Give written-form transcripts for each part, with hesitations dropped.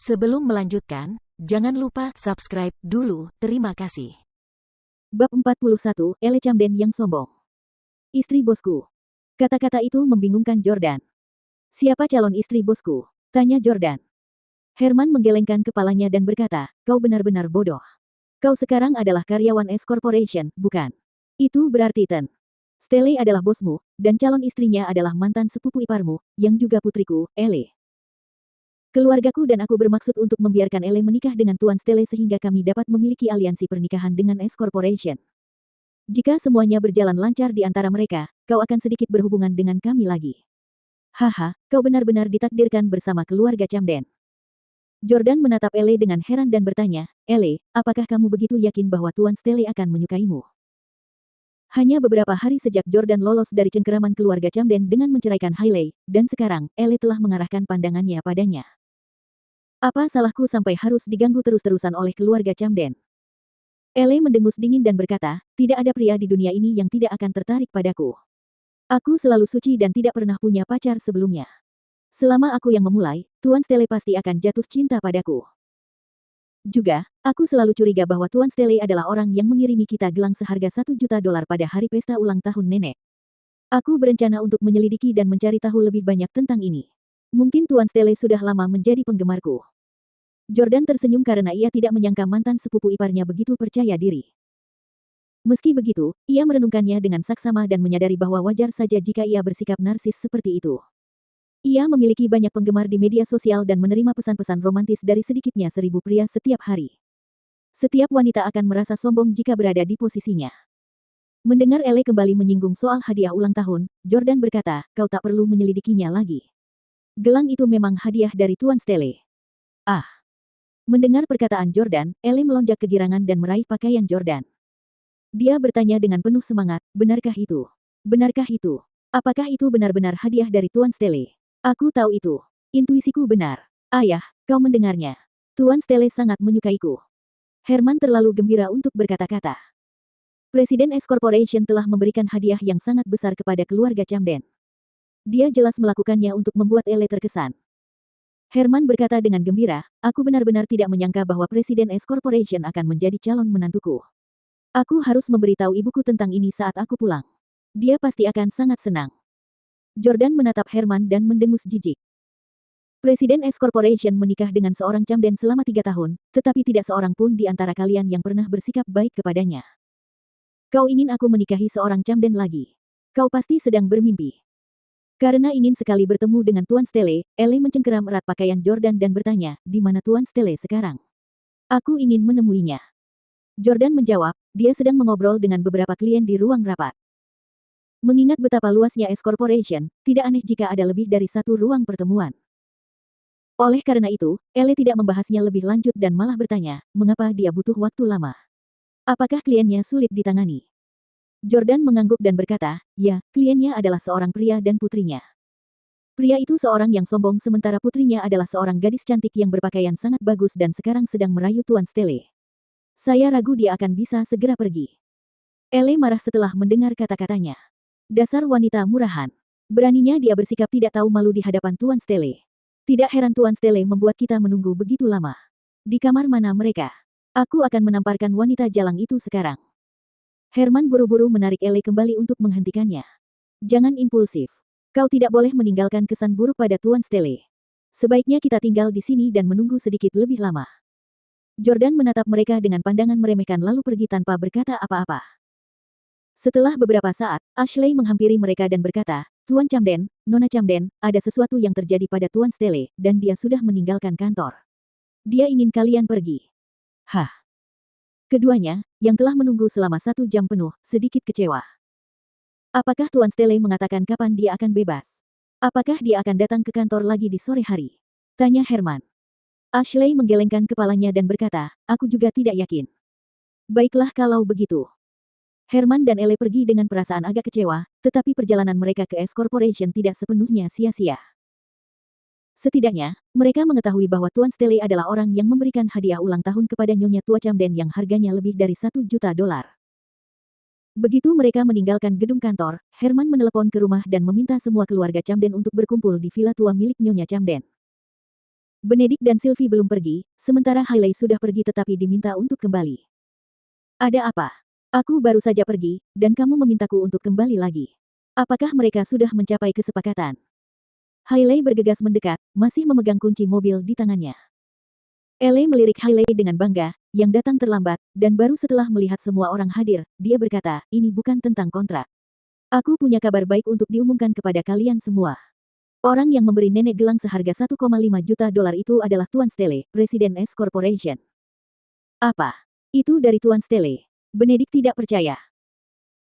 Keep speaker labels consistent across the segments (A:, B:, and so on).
A: Sebelum melanjutkan, jangan lupa subscribe dulu, terima kasih.
B: Bab 41, Ele Camden yang sombong. Istri bosku. Kata-kata itu membingungkan Jordan. Siapa calon istri bosku? Tanya Jordan. Herman menggelengkan kepalanya dan berkata, kau benar-benar bodoh. Kau sekarang adalah karyawan S Corporation, bukan? Itu berarti Stelle adalah bosmu, dan calon istrinya adalah mantan sepupu iparmu, yang juga putriku, Ele. Keluargaku dan aku bermaksud untuk membiarkan Ele menikah dengan Tuan Stelle sehingga kami dapat memiliki aliansi pernikahan dengan S Corporation. Jika semuanya berjalan lancar di antara mereka, kau akan sedikit berhubungan dengan kami lagi. Haha, kau benar-benar ditakdirkan bersama keluarga Camden. Jordan menatap Ele dengan heran dan bertanya, Ele, apakah kamu begitu yakin bahwa Tuan Stelle akan menyukaimu? Hanya beberapa hari sejak Jordan lolos dari cengkeraman keluarga Camden dengan menceraikan Hailey, dan sekarang, Ele telah mengarahkan pandangannya padanya. Apa salahku sampai harus diganggu terus-terusan oleh keluarga Camden? Ele mendengus dingin dan berkata, tidak ada pria di dunia ini yang tidak akan tertarik padaku. Aku selalu suci dan tidak pernah punya pacar sebelumnya. Selama aku yang memulai, Tuan Stelle pasti akan jatuh cinta padaku. Juga, aku selalu curiga bahwa Tuan Stelle adalah orang yang mengirimi kita gelang seharga $1 juta pada hari pesta ulang tahun nenek. Aku berencana untuk menyelidiki dan mencari tahu lebih banyak tentang ini. Mungkin Tuan Stelle sudah lama menjadi penggemarku. Jordan tersenyum karena ia tidak menyangka mantan sepupu iparnya begitu percaya diri. Meski begitu, ia merenungkannya dengan saksama dan menyadari bahwa wajar saja jika ia bersikap narsis seperti itu. Ia memiliki banyak penggemar di media sosial dan menerima pesan-pesan romantis dari sedikitnya 1.000 pria setiap hari. Setiap wanita akan merasa sombong jika berada di posisinya. Mendengar Ele kembali menyinggung soal hadiah ulang tahun, Jordan berkata, kau tak perlu menyelidikinya lagi. Gelang itu memang hadiah dari Tuan Stelle. Ah! Mendengar perkataan Jordan, Ele melonjak kegirangan dan meraih pakaian Jordan. Dia bertanya dengan penuh semangat, benarkah itu? Benarkah itu? Apakah itu benar-benar hadiah dari Tuan Stelle? Aku tahu itu. Intuisiku benar. Ayah, kau mendengarnya. Tuan Stelle sangat menyukaiku. Herman terlalu gembira untuk berkata-kata. Presiden S Corporation telah memberikan hadiah yang sangat besar kepada keluarga Camden. Dia jelas melakukannya untuk membuat Ele terkesan. Herman berkata dengan gembira, aku benar-benar tidak menyangka bahwa Presiden S Corporation akan menjadi calon menantuku. Aku harus memberitahu ibuku tentang ini saat aku pulang. Dia pasti akan sangat senang. Jordan menatap Herman dan mendengus jijik. Presiden S Corporation menikah dengan seorang Camden selama 3 tahun, tetapi tidak seorang pun di antara kalian yang pernah bersikap baik kepadanya. Kau ingin aku menikahi seorang Camden lagi? Kau pasti sedang bermimpi. Karena ingin sekali bertemu dengan Tuan Stelle, Ele mencengkeram erat pakaian Jordan dan bertanya, di mana Tuan Stelle sekarang? Aku ingin menemuinya. Jordan menjawab, dia sedang mengobrol dengan beberapa klien di ruang rapat. Mengingat betapa luasnya S Corporation, tidak aneh jika ada lebih dari satu ruang pertemuan. Oleh karena itu, Ele tidak membahasnya lebih lanjut dan malah bertanya, mengapa dia butuh waktu lama? Apakah kliennya sulit ditangani? Jordan mengangguk dan berkata, ya, kliennya adalah seorang pria dan putrinya. Pria itu seorang yang sombong sementara putrinya adalah seorang gadis cantik yang berpakaian sangat bagus dan sekarang sedang merayu Tuan Stelle. Saya ragu dia akan bisa segera pergi. Ele marah setelah mendengar kata-katanya. Dasar wanita murahan. Beraninya dia bersikap tidak tahu malu di hadapan Tuan Stelle. Tidak heran Tuan Stelle membuat kita menunggu begitu lama. Di kamar mana mereka? Aku akan menamparkan wanita jalang itu sekarang. Herman buru-buru menarik Ele kembali untuk menghentikannya. Jangan impulsif. Kau tidak boleh meninggalkan kesan buruk pada Tuan Stelle. Sebaiknya kita tinggal di sini dan menunggu sedikit lebih lama. Jordan menatap mereka dengan pandangan meremehkan lalu pergi tanpa berkata apa-apa. Setelah beberapa saat, Ashley menghampiri mereka dan berkata, Tuan Camden, Nona Camden, ada sesuatu yang terjadi pada Tuan Stelle, dan dia sudah meninggalkan kantor. Dia ingin kalian pergi. Hah? Keduanya, yang telah menunggu selama 1 jam penuh, sedikit kecewa. Apakah Tuan Stelle mengatakan kapan dia akan bebas? Apakah dia akan datang ke kantor lagi di sore hari? Tanya Herman. Ashley menggelengkan kepalanya dan berkata, aku juga tidak yakin. Baiklah kalau begitu. Herman dan Ele pergi dengan perasaan agak kecewa, tetapi perjalanan mereka ke S Corporation tidak sepenuhnya sia-sia. Setidaknya, mereka mengetahui bahwa Tuan Stelle adalah orang yang memberikan hadiah ulang tahun kepada Nyonya Tua Camden yang harganya lebih dari $1 juta. Begitu mereka meninggalkan gedung kantor, Herman menelepon ke rumah dan meminta semua keluarga Camden untuk berkumpul di villa tua milik Nyonya Camden. Benedict dan Sylvie belum pergi, sementara Hailey sudah pergi tetapi diminta untuk kembali. Ada apa? Aku baru saja pergi, dan kamu memintaku untuk kembali lagi. Apakah mereka sudah mencapai kesepakatan? Hailey bergegas mendekat, masih memegang kunci mobil di tangannya. Ele melirik Hailey dengan bangga, yang datang terlambat, dan baru setelah melihat semua orang hadir, dia berkata, ini bukan tentang kontrak. Aku punya kabar baik untuk diumumkan kepada kalian semua. Orang yang memberi nenek gelang seharga 1,5 juta dolar itu adalah Tuan Stele, Presiden S Corporation. Apa? Itu dari Tuan Stele. Benedict tidak percaya.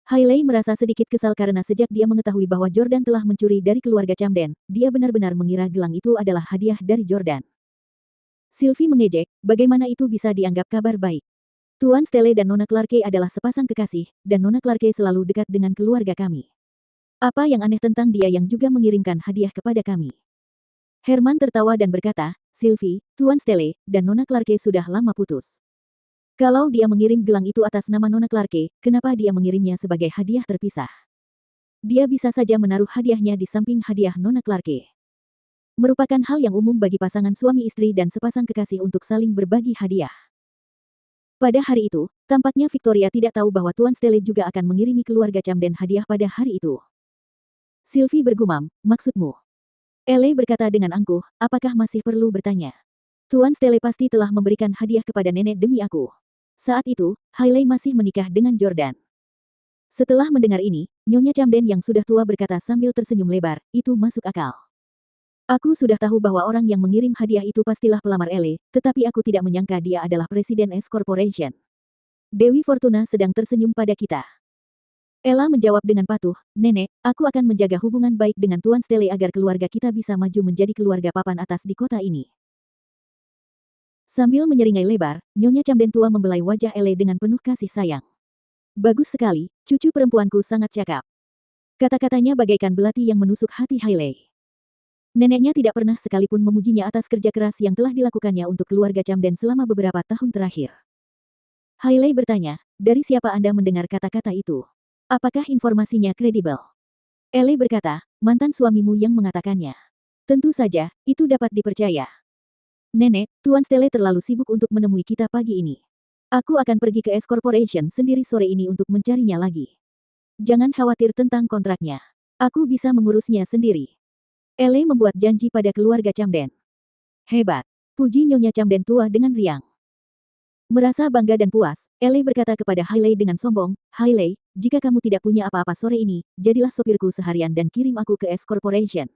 B: Hailey merasa sedikit kesal karena sejak dia mengetahui bahwa Jordan telah mencuri dari keluarga Camden, dia benar-benar mengira gelang itu adalah hadiah dari Jordan. Sylvie mengejek, bagaimana itu bisa dianggap kabar baik. Tuan Stele dan Nona Clarke adalah sepasang kekasih, dan Nona Clarke selalu dekat dengan keluarga kami. Apa yang aneh tentang dia yang juga mengirimkan hadiah kepada kami? Herman tertawa dan berkata, Sylvie, Tuan Stele, dan Nona Clarke sudah lama putus. Kalau dia mengirim gelang itu atas nama Nona Clarke, kenapa dia mengirimnya sebagai hadiah terpisah? Dia bisa saja menaruh hadiahnya di samping hadiah Nona Clarke. Merupakan hal yang umum bagi pasangan suami istri dan sepasang kekasih untuk saling berbagi hadiah. Pada hari itu, tampaknya Victoria tidak tahu bahwa Tuan Stele juga akan mengirimi keluarga Camden hadiah pada hari itu. Sylvie bergumam, maksudmu? Ele berkata dengan angkuh, apakah masih perlu bertanya? Tuan Stele pasti telah memberikan hadiah kepada nenek demi aku. Saat itu, Hailey masih menikah dengan Jordan. Setelah mendengar ini, Nyonya Camden yang sudah tua berkata sambil tersenyum lebar, itu masuk akal. Aku sudah tahu bahwa orang yang mengirim hadiah itu pastilah pelamar Ele, tetapi aku tidak menyangka dia adalah Presiden S Corporation. Dewi Fortuna sedang tersenyum pada kita. Ella menjawab dengan patuh, Nenek, aku akan menjaga hubungan baik dengan Tuan Stele agar keluarga kita bisa maju menjadi keluarga papan atas di kota ini. Sambil menyeringai lebar, Nyonya Camden tua membelai wajah Ele dengan penuh kasih sayang. Bagus sekali, cucu perempuanku sangat cakap. Kata-katanya bagaikan belati yang menusuk hati Hailey. Neneknya tidak pernah sekalipun memujinya atas kerja keras yang telah dilakukannya untuk keluarga Camden selama beberapa tahun terakhir. Hailey bertanya, dari siapa Anda mendengar kata-kata itu? Apakah informasinya kredibel? Ele berkata, mantan suamimu yang mengatakannya. Tentu saja, itu dapat dipercaya. Nenek, Tuan Stele terlalu sibuk untuk menemui kita pagi ini. Aku akan pergi ke S Corporation sendiri sore ini untuk mencarinya lagi. Jangan khawatir tentang kontraknya. Aku bisa mengurusnya sendiri. Ele membuat janji pada keluarga Camden. Hebat. Puji Nyonya Camden tua dengan riang. Merasa bangga dan puas, Ele berkata kepada Hailey dengan sombong, Hailey, jika kamu tidak punya apa-apa sore ini, jadilah sopirku seharian dan kirim aku ke S Corporation.